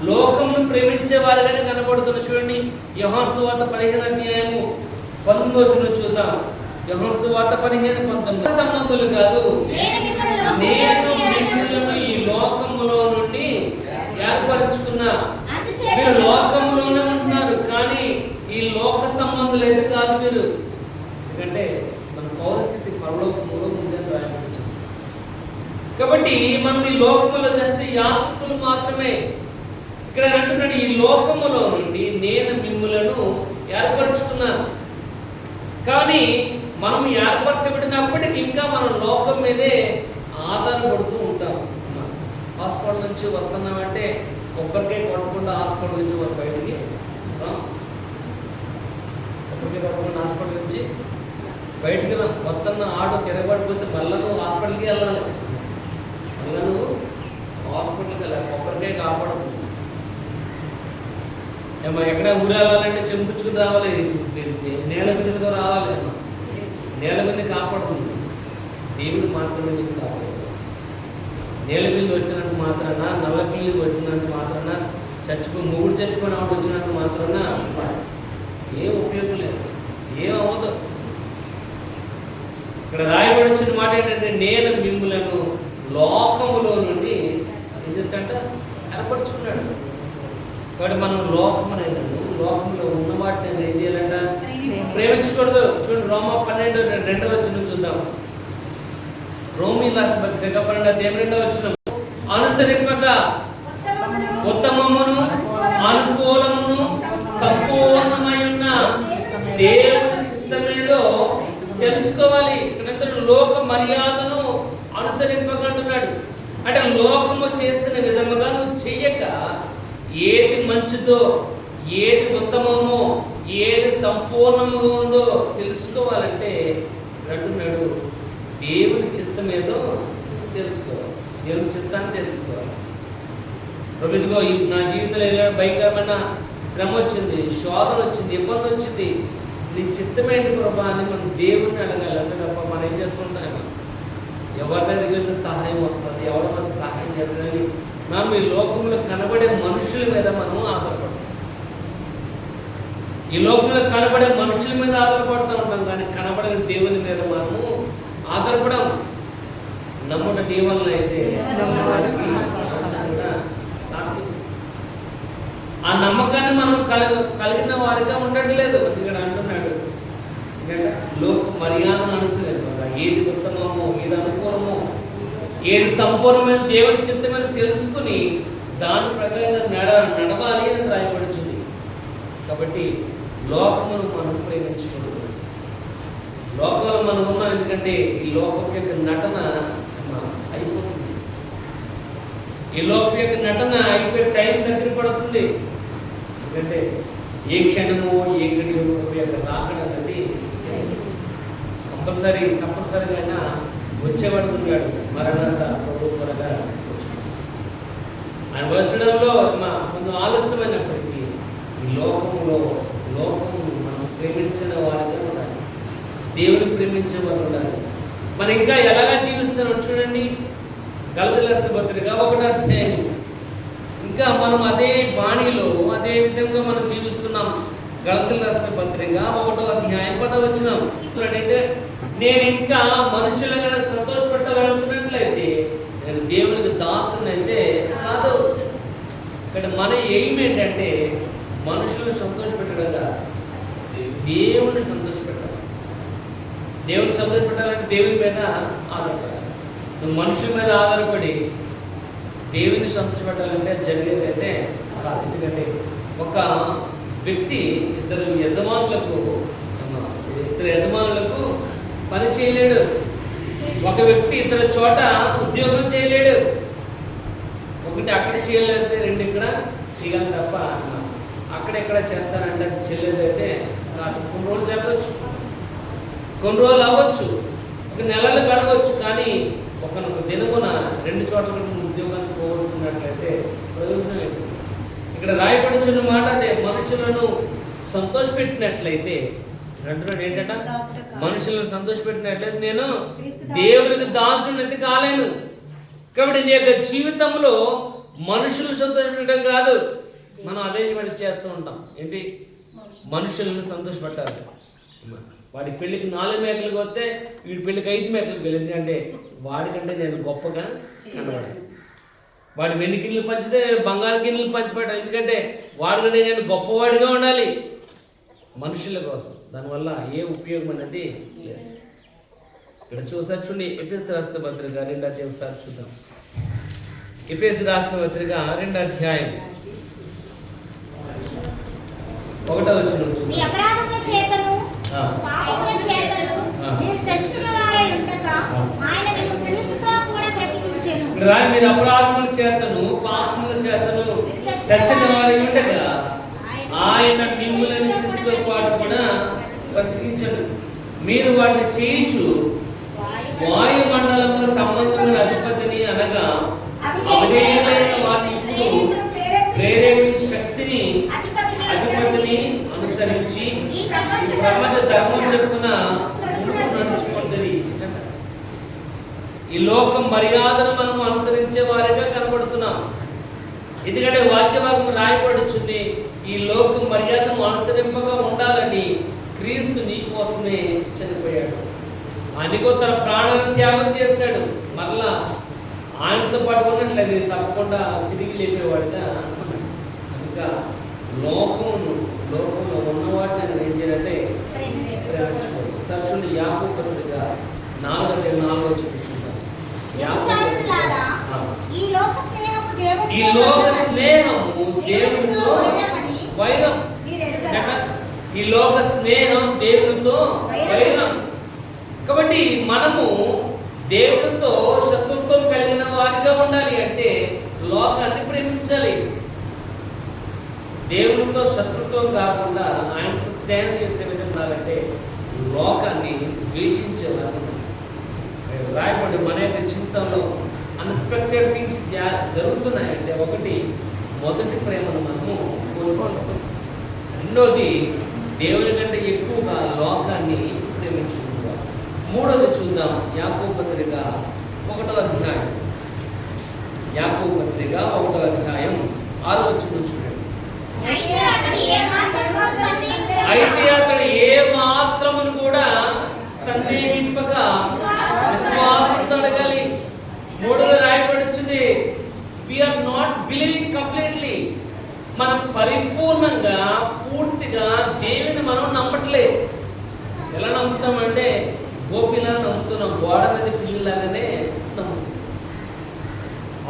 లోకమును ప్రేమించే వారుగానే కనబడుతున్న. చూడండి యోహాను సువార్త 15వ అధ్యాయము 19వ వచనం చూద్దాం. యోహాను సువార్త 15:19 సంబంధులు కాదు, నేను మిమ్మల్ని ఈ లోకములో నుండి ఏర్పరచుకున్నా. మీరు లోకములోనే ఉంటున్నారు, కానీ ఈ లోక సంబంధులు అయితే కాదు మీరు. ఎందుకంటే మన పౌరస్థితి పరలోకములో ఉందని రాయబడింది. కాబట్టి మనం ఈ లోకములో జస్ట్ యాత్రికులు మాత్రమే. ఇక్కడ అంటున్నాడు, ఈ లోకములో నుండి నేను మిమ్ములను ఏర్పరచుకున్నాను. కానీ మనం ఏర్పరచబడినప్పటికీ ఇంకా మనం లోకం మీదే ఆధారపడుతూ ఉంటాం. హాస్పిటల్ నుంచి వస్తున్నామంటే కొబ్బరికాయ కొట్టకుండా హాస్పిటల్ నుంచి మనం బయటికి కొబ్బరికాయ కొట్టకుండా హాస్పిటల్ నుంచి బయటికి వస్తున్న ఆటో తిరగబడిపోతే మళ్ళీ నువ్వు హాస్పిటల్కి వెళ్ళాలి. మళ్ళీ నువ్వు హాస్పిటల్కి వెళ్ళాలి. కొబ్బరికాయ కాపాడుతుంది. ఏమో ఎక్కడ ఊరు వెళ్ళాలంటే చెంపుచ్చుకుని రావాలి, నేల మీదతో రావాలి. అమ్మా నేల మీద కాపాడుతుంది. దేవుడు మాత్రమే నీకు కాపాడు. నేల మీద వచ్చినంత మాత్రాన, నల్ల పిల్లికి వచ్చినంత మాత్రాన, మొగుడు చచ్చిపోయిన ఆవిడ వచ్చినంత మాత్రాన ఏం ఉపయోగం లేదు, ఏం అవ్వదు. ఇక్కడ రాయబడి వచ్చిన మాట ఏంటంటే, నేను మిమ్ములను లోకములో నుండి ఏం చేస్తాడంట ఏర్పరచుకున్నాడు. కాబట్టి మనం లోకంలో ఉన్న వాటిని ఏం చేయాలంట ప్రేమించకూడదు. చూడండి రోమా 12:2 చూద్దాం. రోమీయుల రాసిన పత్రిక 12:2 అనుసరింపక ఉత్తమమును అనుకూలమును సంపూర్ణమై ఉన్న దేవుని చిత్తమేదో తెలుసుకోవాలి. ఇక్కడ లోక మర్యాదను అనుసరింపకంటున్నాడు. అంటే లోకము చేసిన విధముగా నువ్వు చెయ్యక ఏది మంచిదో, ఏది ఉత్తమమో, ఏది సంపూర్ణముగా ఉందో తెలుసుకోవాలంటే అంటున్నాడు, దేవుని చిత్తం ఏదో తెలుసుకోవాలి. దేవుని చిత్తాన్ని తెలుసుకోవాలి. ప్రభు ఇదిగో నా జీవితంలో ఎలా భయంకరమైన శ్రమ వచ్చింది, శోధన వచ్చింది, ఇబ్బంది వచ్చింది, నీ చిత్తమేంటి ప్రభా అని మనం దేవుడిని అడగాలి. అంతే తప్ప మనం ఏం చేస్తుంటామో ఎవరి దగ్గర సహాయం వస్తుంది, ఎవరు మనకు సహాయం చేస్తారని మనం ఈ లోకంలో కనబడే మనుషుల మీద మనము ఆధారపడతాం. ఈ లోకంలో కనబడే మనుషుల మీద ఆధారపడుతూ ఉంటాం, కానీ కనబడే దేవుని మీద మనము ఆధారపడం. నమ్ముట దీవెనలు అయితే ఆ నమ్మకాన్ని మనం కలిగిన వారిగా ఉండట్లేదు. ఇక్కడ అంటున్నాడు, లోక మర్యాదను అనుసరించలేదు. ఏది ఉత్తమమో, ఏది అనుకూలమో, ఏది సంపూర్ణమైన దేవుని చిత్తమని తెలుసుకుని దాని ప్రకారం నడవాలి అని రాయబడుతుంది. కాబట్టి లోకమును మనం ప్రేమించకూడదు. లోకంలో మనం ఉన్నాం, ఎందుకంటే ఈ లోకం యొక్క నటన అయిపోతుంది. ఈ లోకం యొక్క నటన అయిపోయే టైం దగ్గర పడుతుంది. ఎందుకంటే ఏ క్షణమో ఏ గడియో యొక్క రాకడ అనేది తప్పనిసరిగా వచ్చేవాడు ఉన్నాడు. మరణంతా ప్రభు త్వరగా ఆయన వచ్చడంలో కొంచెం ఆలస్యమైనప్పటికీ ఈ లోకము మనం ప్రేమించిన వారిగా ఉండాలి, దేవుని ప్రేమించే వారు ఉండాలి. మనం ఇంకా ఎలాగా జీవిస్తున్నాం చూడండి. గలతీయుల రాసిన పత్రిక 1 ఇంకా మనం అదే బాణీలో అదే విధంగా మనం జీవిస్తున్నాం. గలతీయుల రాసిన పత్రిక 1 అంటే నేను ఇంకా మనుషులుగా సంతోషపెట్టాలనుకున్నట్లయితే నేను దేవునికి దాసుని అయితే కాదు. ఇక్కడ మన ఎయిమ్ ఏంటంటే మనుషులను సంతోషపెట్టడం, దేవుని సంతోషపెట్టాలి. దేవుని సంతోషపెట్టాలంటే దేవుని మీద ఆధారపడాలి. నువ్వు మనుషుల మీద ఆధారపడి దేవుని సంతోషపెట్టాలంటే జరిగేది అయితే కాదు. ఎందుకంటే ఒక వ్యక్తి ఇద్దరు యజమానులకు పని చేయలేడు. ఒక వ్యక్తి ఇద్దరు చోట ఉద్యోగం చేయలేడు. ఒకటి అక్కడ చేయలేదైతే రెండు ఇక్కడ చేయాలి తప్ప అక్కడెక్కడ చేస్తానంటే చేయలేదైతే కాదు. కొన్ని రోజులు జరగవచ్చు, కొన్ని రోజులు అవ్వచ్చు, ఒక నెలలు గడవచ్చు, కానీ ఒక దినమున రెండు చోట్ల ఉద్యోగాన్ని పోగొట్టుకున్నట్లయితే ప్రయోజనం ఏంటి? ఇక్కడ రాయబడుచున్న మాట అదే, మనుషులను సంతోషపెట్టినట్లయితే అంటున్నాడు ఏంటంట, మనుషులను సంతోషపెట్టినట్లయితే నేను దేవునికి దాసుని అయితే కాలేను. కాబట్టి నీ యొక్క జీవితంలో మనుషులను సంతోషపెట్టడం కాదు, మనం అదే చేస్తూ ఉంటాం. ఏంటి? మనుషులను సంతోషపెట్టాలి. వాడి పెళ్ళికి 4 మేకలు కొస్తే వీడి పెళ్ళికి 5 మేకలు వెళ్ళి, ఎందుకంటే వాడికంటే నేను గొప్పగా కనబడాలి. వాడు వెండి గిన్నెలు పంచితే నేను బంగారు గిన్నెలు పంచిపెట్టాను, ఎందుకంటే వాడికంటే నేను గొప్పవాడిగా ఉండాలి మనుషుల కోసం. దానివల్ల ఏ ఉపయోగం అనేది లేదు. ఇక్కడ చూసారు చూడండి, ఎఫెసు రాసిన పత్రిక 2 అధ్యాయం ఒకసారి చూద్దాం. ఎఫెసు రాసిన పత్రిక 2 అధ్యాయం 1వ వచనం చూద్దాం. మీరు అపరాధముల చేతను పాపముల చేతను చచ్చిన వారై ఉండగా ఆయన మిమ్ములను క్రీస్తుతో పాటు కూడా బ్రతికించను. మీరు వాటిని చేయించు వాయుమండలంలో సంబంధమైన అధిపతిని అనగా అవిధేయులైన వారిని ఇప్పుడు ప్రేరేపించే శక్తిని అధిపతిని అనుసరించి ఈ ప్రపంచ ధర్మం చెప్పున నడుచుకుంటుంది. ఈ లోకం మర్యాదను మనం అనుసరించే వారిగా కనబడుతున్నాం. ఎందుకంటే వాక్యభాగం రాయబడుచుంది, ఈ లోకం మర్యాదను అనుసరింపగా ఉండాలని క్రీస్తు నీ కోసమే చనిపోయాడు. ఆయనకో తన ప్రాణాలను త్యాగం చేశాడు. మరలా ఆయనతో పాటు ఉన్నట్లయితే తప్పకుండా తిరిగి లేపేవాడిగా అనుకున్నాడు. కనుక లోకంలో ఉన్నవాడిని నేను ఏం చేయాలంటే ప్రేమించుకోవాలి. సార్ చూడండి, యాకోబు పత్రిక 4:4 చూపించుకుంటాం. ఈ లోక స్నేహము దేవునితో వైరం. ఈ లోక స్నేహం దేవునితో వైరం. కాబట్టి మనము దేవునితో శత్రుత్వం కలిగిన వారిగా ఉండాలి అంటే లోకాన్ని ప్రేమించాలి. దేవునితో శత్రుత్వం కాకుండా ఆయనతో స్నేహం చేసే విధంగా అంటే లోకాన్ని ద్వేషించేవారు రాయబడి మన యొక్క జీవితంలో అన్ఎక్స్పెక్టెడ్ థింగ్స్ జరుగుతున్నాయంటే మొదటి ప్రేమను మనము కోల్పోతాం. రెండోది దేవుని కంటే ఎక్కువగా లోకాన్ని ప్రేమించుకుంటాం. మూడోది చూద్దాం, యాకోబు పత్రిక 1వ అధ్యాయం. యాకోబు పత్రిక 1వ అధ్యాయం 6వ వచనం చూడండి. అయితే అతడు ఏ మాత్రమును కూడా సందేహింపక విశ్వాసంతో అడగాలి. 3వ రాయబడుచుంది, we are not believing completely. మనం పరిపూర్ణంగా పూర్తిగా దేవుని మనం నమ్మట్లేదు. ఎలా నమ్ముతామంటే గోపిలా నమ్ముతున్నాం, గోడ మీద పిల్లిలాగానే నమ్ముతాం.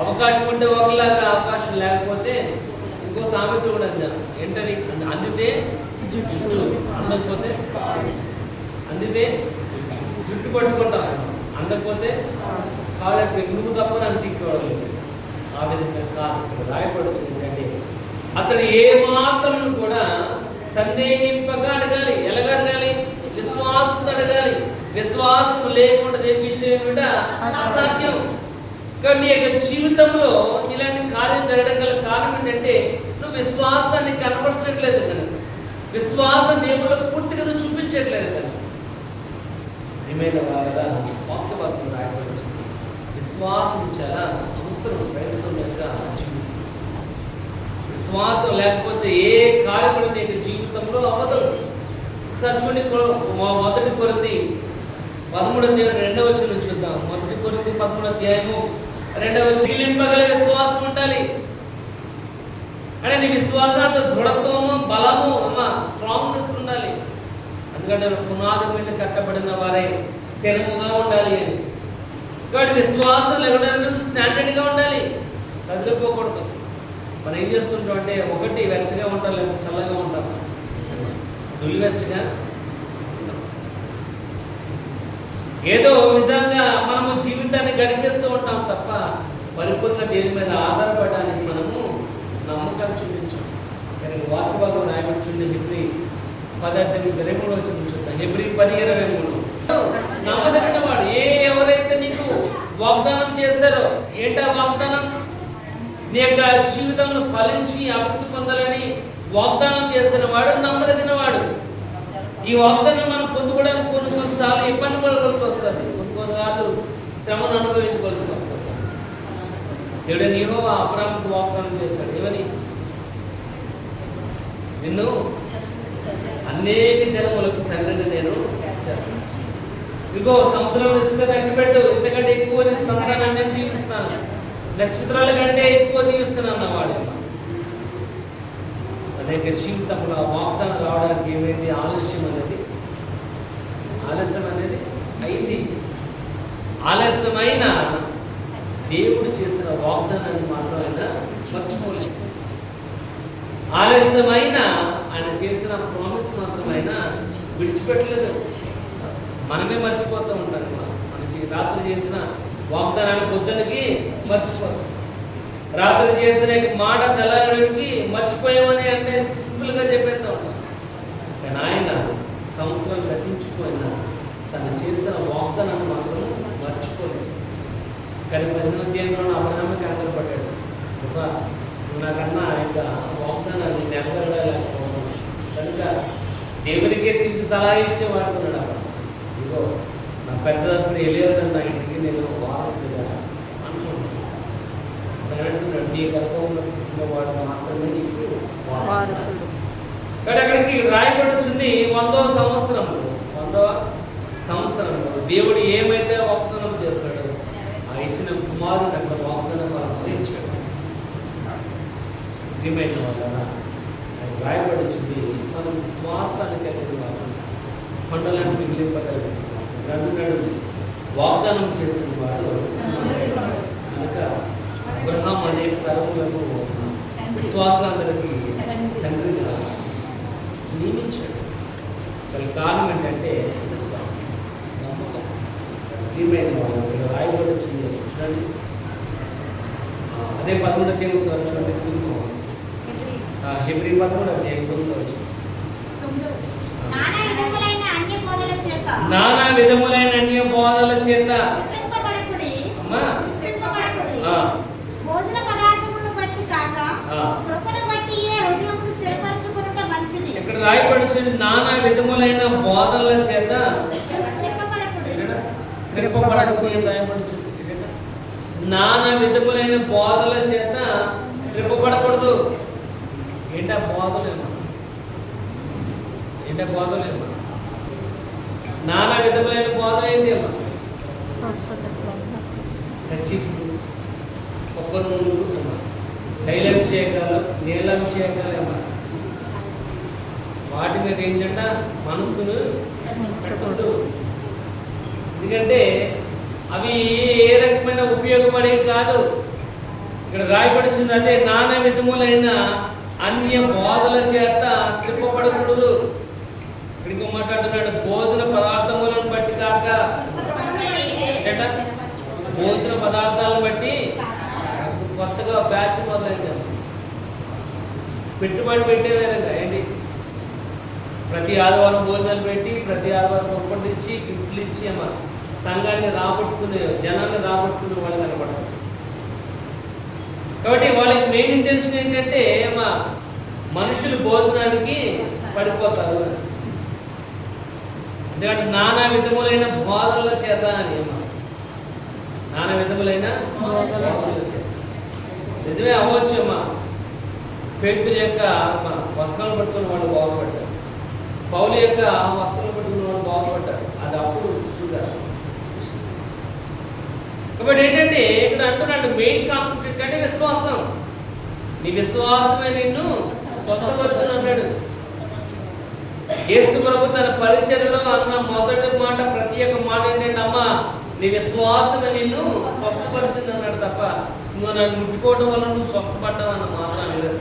అవకాశం ఉంటే ఒకలాగా, అవకాశం లేకపోతే ఇంకో సామెత కూడా ఏంటది, అందితే జుట్టు, అందకపోతే అందితే జుట్టు పట్టుకుంటాం, అందకపోతే కావాలంటే నువ్వు తప్ప నన్ను తీసుకోవడం. ఆ విధంగా కాదు రాయపడుతుంది అంటే అతడు ఏ మాత్రం కూడా సందేహింపగా అడగాలి. ఎలాగ అడగాలి? విశ్వాసంతో అడగాలి. విశ్వాసం లేకుండా దేని విషయం కూడా అసాధ్యం. కానీ నీ యొక్క జీవితంలో ఇలాంటి కార్యం జరగడం గల కారణం ఏంటంటే నువ్వు విశ్వాసాన్ని కనపరచట్లేదు కనుక, విశ్వాసం దేవుడు పూర్తిగా నువ్వు చూపించట్లేదు కనుక. నిజమైన వాళ్ళ వాక్యవాక్యం రాయబడుతుంది. విశ్వాసం చాలా అవసరం క్రైస్తవుల యొక్క జీవితం. విశ్వాసం లేకపోతే ఏ కార్యములు నీకు జీవితంలో అవసరం. ఒకసారి చూడండి, 1 కొరింథీ 13వ అధ్యాయం 2వ వచనం చూద్దాం. 1 కొరింథీ 13వ అధ్యాయము 2వ వచనం. మిగిలింపగల విశ్వాసం ఉండాలి. అంటే నీ విశ్వాసానికి దృఢత్వము, బలము, స్ట్రాంగ్నెస్ ఉండాలి. ఎందుకంటే పునాది మీద కట్టబడిన వారే స్థిరముగా ఉండాలి అని. కాబట్టి విశ్వాసం లేకుండా స్టాండర్డ్గా ఉండాలి, కదిలిపోకూడదు. మనం ఏం చేస్తుంటాం అంటే ఒకటి వెచ్చగా ఉంటాం, లేదా చల్లగా ఉంటాం. నులివెచ్చగా ఏదో విధంగా మనము జీవితాన్ని గడిపేస్తూ ఉంటాం తప్ప పరిపూర్ణ దేని మీద ఆధారపడడానికి మనము నమ్మకాన్ని చూపించాం. వాక్యభాగం రాయబడుతుంది. హెబ్రీ 10:23 చూద్దాం. హెబ్రీ 10:23. నమ్మదగిన వాడు ఎవరైతే నీకు వాగ్దానం చేస్తారో, ఏంటా వాగ్దానం? నీ యొక్క జీవితంలో ఫలించి అభివృద్ధి పొందాలని వాగ్దానం చేస్తున్న వాడు నమ్మదగిన వాడు. ఈ వాగ్దానం మనం పొందుకోవడానికి కొన్నిసార్లు ఇబ్బంది పడవలసి వస్తుంది, కొన్నిసార్లు శ్రమను అనుభవించవలసి వస్తుంది. దేవుడైన యెహోవా అబ్రాహాముకు వాగ్దానం చేశాడు. ఏమని? నిన్ను అనేక జనములకు తండ్రిని నేను చేస్తాను. ఇదిగో సముద్రంలో ఇసుక తగ్గిపెట్టు, ఇంతకంటే ఎక్కువ నీ సంతానాన్ని నేను దీవిస్తాను, నక్షత్రాల కంటే ఎక్కువ దీవిస్తున్నాను అన్నవాడు. అనేక జీవితంలో వాగ్దానం రావడానికి ఏమైంది? ఆలస్యం అనేది అయింది. ఆలస్యమైన దేవుడు చేసిన వాగ్దానాన్ని మాత్రం ఆయన మర్చిపోలేదు. ఆలస్యమైన ఆయన చేసిన ప్రామిస్ మాత్రం ఆయన విడిచిపెట్టలేదు. మనమే మర్చిపోతూ ఉంటాం. మనకి రాత్రి చేసిన వాగ్దానాన్ని పొద్దునకి మర్చిపోతాం. రాత్రి చేసిన మాట తెల్లారికి మర్చిపోయామని అంటే సింపుల్గా చెప్పేస్తూ ఉంటాం. కానీ ఆయన సంవత్సరాలు గతించిపోయినా తను చేసిన వాగ్దానాన్ని మాత్రం మర్చిపోలేదు. కానీ 10వ అధ్యాయంలో అబ్రహాముకి ఆధారపడ్డాడు. నాకన్నా ఇంకా వాగ్దానాన్ని నెరవేరలేకపోతున్నాను కనుక దేవునికే తిరిగి సలహా ఇచ్చేవాడుతున్నాడు. అక్కడ ఇదిగో నా పెద్ద దర్శనం ఎలియాజర్ నా ఇంటికి నేను వారసుడిగా అనుకుంటున్నాను. నీ గర్భంలో పుట్టినవాడు మాత్రమే నీకు వారసుడు. కానీ అక్కడికి రాయబడి వచ్చింది 100వ సంవత్సరంలో దేవుడు ఏమైతే వాగ్దానం చేశాడో ఆ ఇచ్చిన కుమారుడు అక్కడ వాగ్దానం ఇచ్చాడు. ప్రియమైన వల్ల రాయబడి వచ్చింది మనం విశ్వాసానికి కలిగిన వాళ్ళు కొండలను మిగిలిపడే విశ్వాసం అంటున్నాడు. వాగ్దానం చేసిన వాడు కనుక అబ్రహాం అనేక తరములకు విశ్వాసాలందరికీ తండ్రిగా నియమించాడు. కారణం ఏంటంటే విశ్వాసం, నమ్మకం. ప్రియమైన వాళ్ళు రాయబడి వచ్చింది చూడండి. అదే 11వ అధ్యాయం చూడండి. హెబ్రీ 11వ అధ్యాయం 9వ వచనం. నానా విధములైన అన్య బోధల చేత అమ్మా భోజన పదార్థములను బట్టి కాక కృపను బట్టి హృదయమును స్థిరపరచుకొనుట మంచిది. ఇక్కడ రాయబడుచుంది నానా విధములైన బోధల చేత త్రిప్పబడకూడదు. రాయబడుచుంది నానా విధములైన బోధల చేత త్రిప్పబడకూడదు. ఏంటా బోధలేమో నానా విధములైన బోధ ఏంటి అమ్మా? కొబ్బరి నూనెలు అమ్మా, తైలాభిషేకాలు, నీళ్ళాభిషేకాలు అమ్మా, వాటి మీద ఏంటంట మనస్సును పెట్టకూడదు. ఎందుకంటే అవి ఏ రకమైన ఉపయోగపడేవి కాదు. ఇక్కడ రాయబడిచింది అదే నానా విధములైన అన్య బోధల చేత త్రిప్పబడకూడదు. ఇంకో మాట్లాడుతున్నాడు భోజన పదార్థములను బట్టి కాక, భోజన పదార్థాలను బట్టి. కొత్తగా బ్యాచ్ మొదలైంది. పెట్టుబడి పెట్టే విధంగా ఏంటి, ప్రతి ఆదివారం భోజనాలు పెట్టి ప్రతి ఆదివారం ఒప్పటి ఇచ్చి గిఫ్ట్లు ఇచ్చి అమ్మ సంఘాన్ని రాబట్టుకునే జనాన్ని రాబట్టుకునే వాళ్ళు కనపడతారు. కాబట్టి వాళ్ళకి మెయిన్ ఇంటెన్షన్ ఏంటంటే అమ్మా మనుషులు భోజనానికి పడిపోతారు. ఎందుకంటే నానా విధములైన బోధల చేత అని అమ్మా, నానా విధములైన బోధల చేత. నిజమే అవ్వచ్చు అమ్మా, పేతురు యొక్క వస్త్రాలు పట్టుకుని వాళ్ళు బాగుపడ్డారు, పౌలు యొక్క వస్త్రాలు పట్టుకుని వాళ్ళు బాగుపడ్డారు. అది అప్పుడు కాబట్టి ఏంటంటే ఇక్కడ అంటున్నాడు మెయిన్ కాన్సెప్ట్ ఏంటంటే విశ్వాసం. నీ విశ్వాసమే నిన్ను స్వస్థపరచును అన్నాడు. యేసు ప్రభు తన పరిచర్యలో అన్న మొదటి మాట, ప్రతి ఒక్క మాట ఏంటంటే అమ్మా నీ విశ్వాసమే నిన్ను స్వస్థపరిచింది అన్నాడు తప్ప నువ్వు నన్ను ముట్టుకోవడం వల్ల నువ్వు స్వస్థపడ్డావు అన్న మాత్రం లేదు.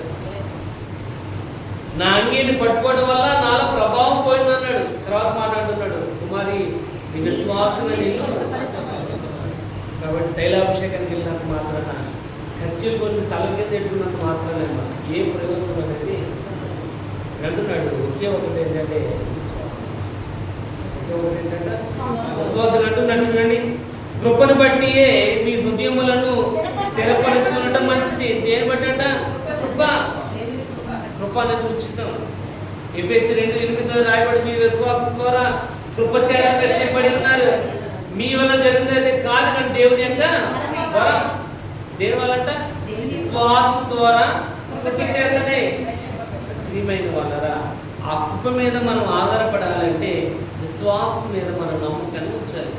నా అంగీని పట్టుకోవడం వల్ల నాలో ప్రభావం పోయింది అన్నాడు. తర్వాత మాట్లాడుతున్నాడు కుమారి నీ విశ్వాసమే నిన్ను. కాబట్టి తైలాభిషేకానికి వెళ్ళినంత మాత్రాన ఖర్చులు కొన్ని తల కింద పెట్టుకున్నంత మాత్రాన ఏ ప్రయోజనం అనేది అంటున్నాడు. ఒకే ఒకటి ఏంటంటే విశ్వాసం. ఒకే ఒకటి ఏంటంటే విశ్వాసం అంటున్నాడు. చూడండి, కృపను బట్టియే మీ హృదయములను స్థిరపరచుకోవడం మంచిది. దేని బట్టి అంట? కృప అనేది ఉచితం. ఎఫెసీ 2:8 రాయబడి మీ విశ్వాసం ద్వారా కృప చేత రక్షింపబడి ఉన్నారు. మీ వల్ల జరిగినది కాదు కానీ దేవుని యొక్క వరం. దేని వల్లంట? విశ్వాసం ద్వారా కృప చేతనే. ప్రియమైన వాళ్ళరా ఆ కృప మీద మనం ఆధారపడాలంటే విశ్వాసం మీద మన నమ్మకాన్ని ఉంచాలి.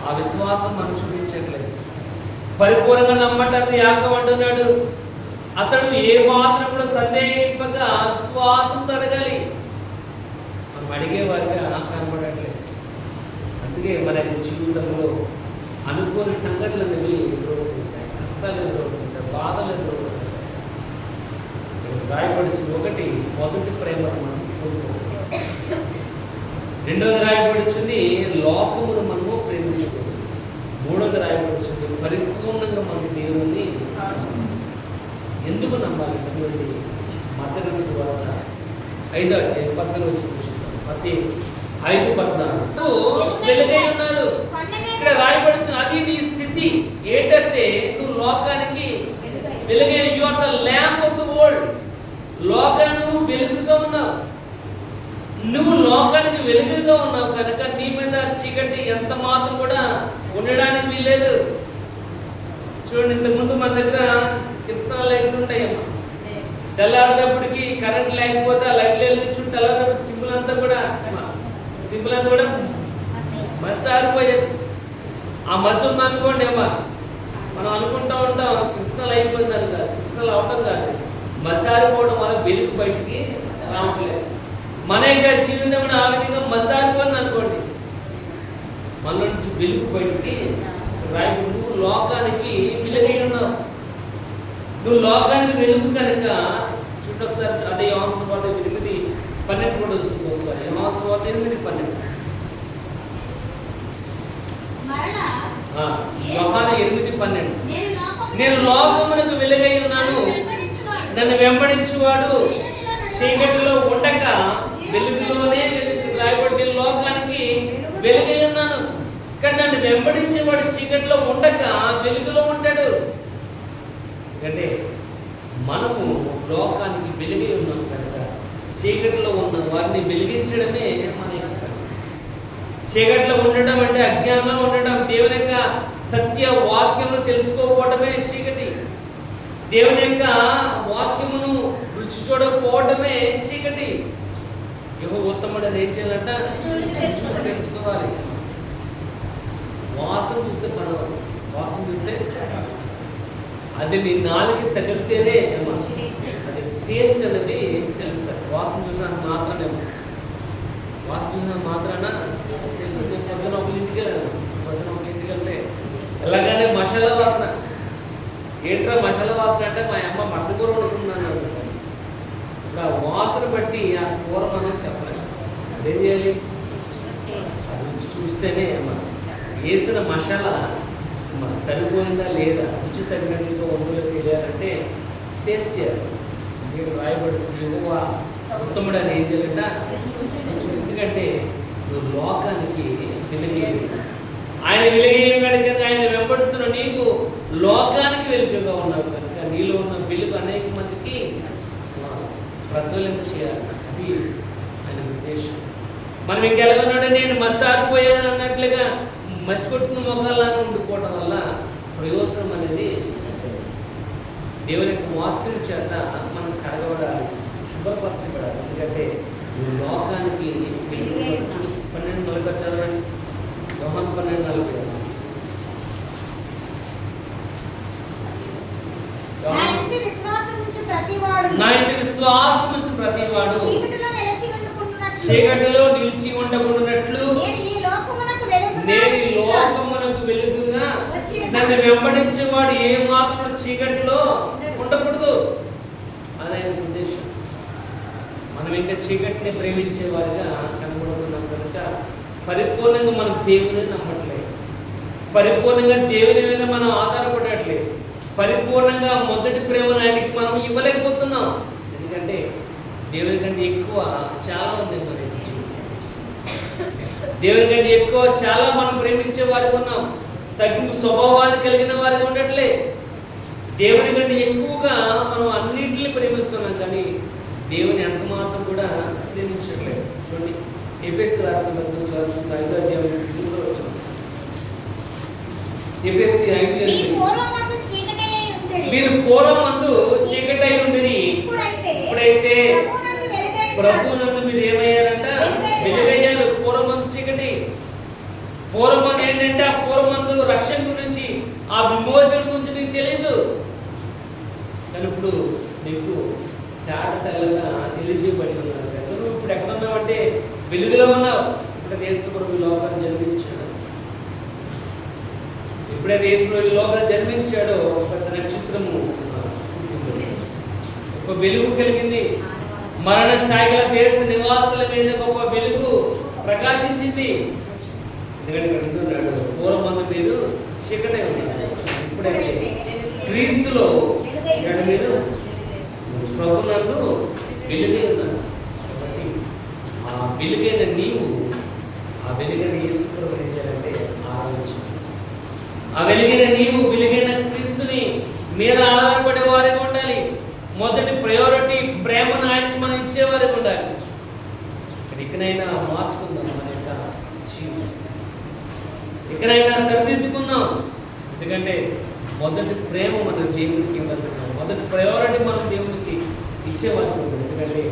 ఆ విశ్వాసం మనం చూపించట్లేదు. పరిపూర్ణంగా నమ్మటానికి యాకోబు అంటున్నాడు, అతడు ఏ మాత్రం కూడా సందేహింపక విశ్వాసంతో అడగాలి. మనం అడిగేవారిగా కనబడట్లేదు. అందుకే మన జీవితంలో అనుకోని సంఘటనలు అనేవి ఎదురవుతుంటాయి, కష్టాలు ఎదురవుతుంటాయి, బాధలు ఎదురవుతుంటాయి. రాయబడిచింది ఒకటి, మొదటి ప్రేమ మనం కోల్పోతాం. రెండోది రాయబడిచింది లోకమును మనము ప్రేమించుకోవాలి. మూడోది రాయబడిచింది పరిపూర్ణంగా మన దేవుని ఎందుకు నమ్మాలి? చూడండి, మత్తయి సువార్త 5:14 ప్రతి 5:14 వెలుగై ఉన్నారు. ఇక్కడ రాయబడుతుంది అది నీ స్థితి ఏంటంటే నువ్వు లోకానికి వెలుగై, you are the lamp of the world. లోకానికి నువ్వు వెలుగుగా ఉన్నావు. నువ్వు లోకానికి వెలుగుగా ఉన్నావు కనుక నీ మీద చీకటి ఎంత మాత్రం కూడా ఉండడానికి వీల్లేదు. చూడండి, ఇంతకుముందు మన దగ్గర కిరసనాల లైట్లు ఉంటాయమ్మా. తెల్లారేటప్పటికి కరెంట్ లేకపోతే ఆ లైట్లు వెలిగించుంటే తెల్లారేటప్పుడు సింబల్ అంతా కూడా మసి ఆరిపోయేది. ఆ మసి ఉందనుకోండి అమ్మా, మనం అనుకుంటా ఉంటాం కిరసనాలు అయిపోయిందని. కాదు, కిరసనాలు అవటం కాదు, మసి ఆరిపోవడం వల్ల వెలుగు బయటికి రావట్లేదు. మన యొక్క జీవితం కూడా ఆ విధంగా మసి ఆరిపోయింది అనుకోండి, మన నుంచి వెలుగు బయటికి రాయబడి. నువ్వు లోకానికి వెలుగై ఉన్నావు. నువ్వు లోకానికి వెలుగు కనుక చూడండి ఒకసారి, అదే యోహాను సువార్త 8:12 కూడా వచ్చింది. ఒకసారి యోహాను సువార్త 8:12. యోహాను 8:12. నేను లోకమునకు వెలుగై ఉన్నాను, నన్ను వెంబడించువాడు చీకటిలో ఉండక వెలుగులోనే రాయబడి. నేను లోకానికి వెలుగై ఉన్నాను, కానీ నన్ను వెంబడించేవాడు చీకటిలో ఉండక వెలుగులో ఉంటాడు. అంటే మనము లోకానికి వెలుగై ఉన్నాం కనుక చీకటిలో ఉన్న వారిని వెలిగించడమే మన యొక్క పని. చీకటిలో ఉండటం అంటే అజ్ఞానంలో ఉండటం. దేవుని యొక్క సత్య వాక్యమును తెలుసుకోకపోవటమే చీకటి. దేవుని యొక్క వాక్యమును రుచి చూడకపోవటమే చీకటి. యెహోవా ఉత్తముడు అని ఏం చేయాలంట? తెలుసుకోవాలి. వాసన చూస్తే పర్వాలేదు, వాసన చూస్తే అది నీ నాలుగు తగిలితేనే అది టేస్ట్ అనేది తెలుస్తుంది. వాసన చూసినంత మాత్రానే, వాసన చూసినంత మాత్రాన పొద్దున ఒక ఇంటికి వెళ్తే వెళ్ళగానే మసాలా వాసన. ఏంట్రా మసాలా వాసన అంటే మా అమ్మ మట్టి కూర వండుతున్నాను. ఇప్పుడు ఆ వాసన బట్టి ఆ కూర మనం చెప్పలేము. అదేం చేయాలి? అది చూస్తేనే అమ్మ వేసిన మసాలా సరిపోయిందా లేదా, రుచి తగినట్టుగా వండులో తెలియాలంటే టేస్ట్ చేయాలి. మీరు రాయబడుతుంది యెహోవా ఉత్తముడు అని ఏం చేయాలంట? ఎందుకంటే నువ్వు లోకానికి వెలుగు. ఆయన వెలుగేయగాడు కనుక ఆయన వెంబడిస్తున్న నీకు లోకానికి వెలుగుగా ఉన్నావు కనుక నీలో ఉన్న వెలుగు అనేక మందికి ప్రజ్వలింప చేయాలి. అది ఆయన ఉద్దేశం. మనం ఇంకెలాగన్నాడే నేను మసారిపోయాను అన్నట్లుగా మసికొట్టిన మొక్కలాగా ఉండిపోవడం వల్ల ప్రయోజనం అనేది దేవుని యొక్క వాక్యం చేత మనం కడగబడాలి, శుభపరచబడాలి. ఎందుకంటే లోకానికి 12:40 చదవండి. యోహాను 12:40. నా యందు విశ్వాసం ఉంచు ప్రతివాడు చీకటిలో నిలిచి ఉండకుండానట్లు నేను ఈ లోకమునకు వెలుగుగా నన్ను వెంబడించేవాడు ఏ మాత్రం చీకటిలో ఉండకూడదు. అది ఆయన ఉద్దేశం. మనం ఇంకా చీకటిని ప్రేమించేవారిగా కనబడుతున్నాం కనుక పరిపూర్ణంగా మనం దేవుని నమ్మట్లేదు, పరిపూర్ణంగా దేవుని మీద మనం ఆధారపడట్లేదు, పరిపూర్ణంగా మొదటి ప్రేమను ఆయనకి మనం ఇవ్వలేకపోతున్నాం. ఎందుకంటే దేవుని కంటే ఎక్కువ చాలా ఉన్నాయి మన దేవుని కంటే ఎక్కువ చాలా మనం ప్రేమించే వారికి ఉన్నాం, తగ్గింపు స్వభావాన్ని కలిగిన వారికి ఉండట్లే. దేవుని కంటే ఎక్కువగా మనం అన్నింటినీ ప్రేమిస్తున్నాం, కానీ దేవుని ఎంత మాత్రం కూడా ప్రేమించట్లేదు. చూడండి, ఎఫెసీ రాసిన పత్రిక 5వ అధ్యాయం 3వ వచనం. ఎఫెసీ 5:8. మీరు పూర్వమందు చీకటై ఉండిరి, ఇప్పుడైతే ప్రభువునందు మీరు ఏమయ్యారంట? వెలుగయ్యారు. పూర్వమందు చీకటి. పూర్వమందు ఏంటంటే ఆ పూర్వమందు రక్షణ గురించి, ఆ విమోచన గురించి నీకు తెలియదు. కానీ ఇప్పుడు నీకు తేట తెల్లగా తెలియజేయబడి ఉన్నారు. నువ్వు ఇప్పుడు ఎక్కడ ఉన్నావంటే వెలుగులో ఉన్నావు. ఇప్పుడు యేసుప్రభు ఈ లోకాన్ని జన్మించాడు. ఎప్పుడైతే యేసుప్రభు ఈ లోకాన్ని జన్మించాడో పెద్ద నక్షత్రము, ఒక వెలుగు కలిగింది. మరణ ఛాయల దేశ నివాసుల మీద గొప్ప వెలుగు ప్రకాశించింది. ఎందుకంటే ఇక్కడ అంటున్నాడు, పూర్వమందు మీరు చీకటే ఉన్నారు, ఇప్పుడైతే క్రీస్తులో ఇక్కడ మీరు ప్రభునందు వెలుగై ఉన్నారు. కాబట్టి ఆ వెలుగైన నీవు, ఆ వెలుగైన యేసుప్రభు ఏం చేయాలంటే ఆలోచించు. ఆ వెలుగైన నీవు వెలుగైన క్రీస్తుని మీద ఆధారపడే వారికి ఉండాలి. మొదటి ప్రయారిటీ ప్రేమను ఆయనకి మనం ఇచ్చేవారికి ఉండాలి. ఇకనైనా మార్చుకుందాం మన యొక్క జీవితం, ఇకనైనా సరిదిద్దుకుందాం. ఎందుకంటే మొదటి ప్రేమ మన దేవునికి ఇవ్వాల్సిన, మొదటి ప్రయారిటీ మనం దేవునికి ఇచ్చేవారికి ఉంటుంది. ఎందుకంటే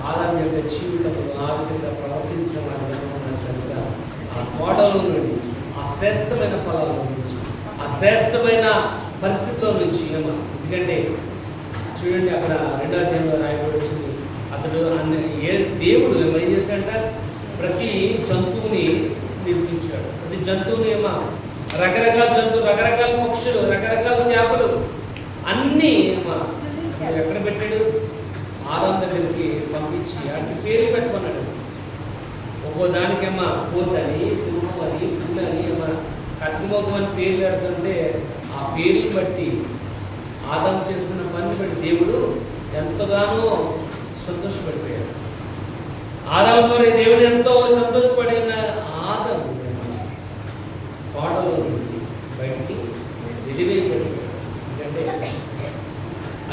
ఆదాము యొక్క జీవితంలో ఆ విధంగా ప్రవర్తించిన వారిగా ఆ తోటలో నుండి, ఆ శ్రేష్టమైన ఫలాల నుంచి, ఆ శ్రేష్టమైన పరిస్థితుల్లో నుంచి ఎందుకంటే చూడండి, అక్కడ 2వ అధ్యాయంలో రాయబడి వచ్చింది. అతడు దేవుడు ఏం చేస్తాడంట? ప్రతి జంతువుని నిర్మించాడు. ప్రతి జంతువుని రకరకాల జంతువులు, రకరకాల పక్షులు, రకరకాల చేపలు అన్నీ ఎక్కడ పెట్టాడు? ఆదాము దగ్గరికి పంపించి వాటికి పేర్లు పెట్టుకున్నాడు. ఒక్కో దానికేమో కోతని, సింహం అని, పుల్లని, కట్టుమోకం అని పేర్లు పెడుతుంటే ఆ పేర్లు బట్టి, ఆదాము చేస్తున్న పని బట్టి దేవుడు ఎంతగానో సంతోషపడిపోయాడు. ఆదాము ద్వారా దేవుడు ఎంతో సంతోషపడిన ఆదాము తోటలో నుండి బయటికి వెలివేయబడిపోయాడు. ఎందుకంటే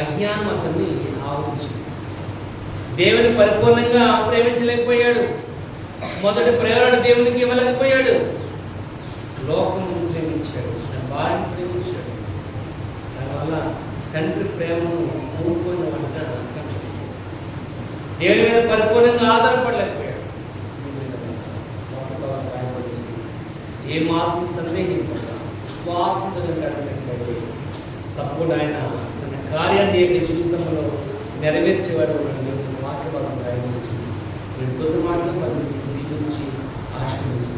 అజ్ఞానం అతన్ని ఆవరించింది. దేవుని పరిపూర్ణంగా ప్రేమించలేకపోయాడు. మొదటి ప్రయారిటీ దేవునికి ఇవ్వలేకపోయాడు. లోకము ప్రేమించాడు, తన భార్యను ప్రేమించాడు. దానివల్ల తండ్రి ప్రేమను కోల్పోయిన వంట దేవుని మీద పరిపూర్ణంగా ఆధారపడలేకపోయాడు. ఏ మాత్రం సందేహించక విశ్వాసంతో గడిపినట్లయితే తప్పకుండా ఆయన తన కార్యాన్ని యొక్క జీవితంలో నెరవేర్చేవాడు. వాక్య భాగం రాయవచ్చు. నేను కొద్ది మాటలు దీని గురించి ఆశీర్వదించాను.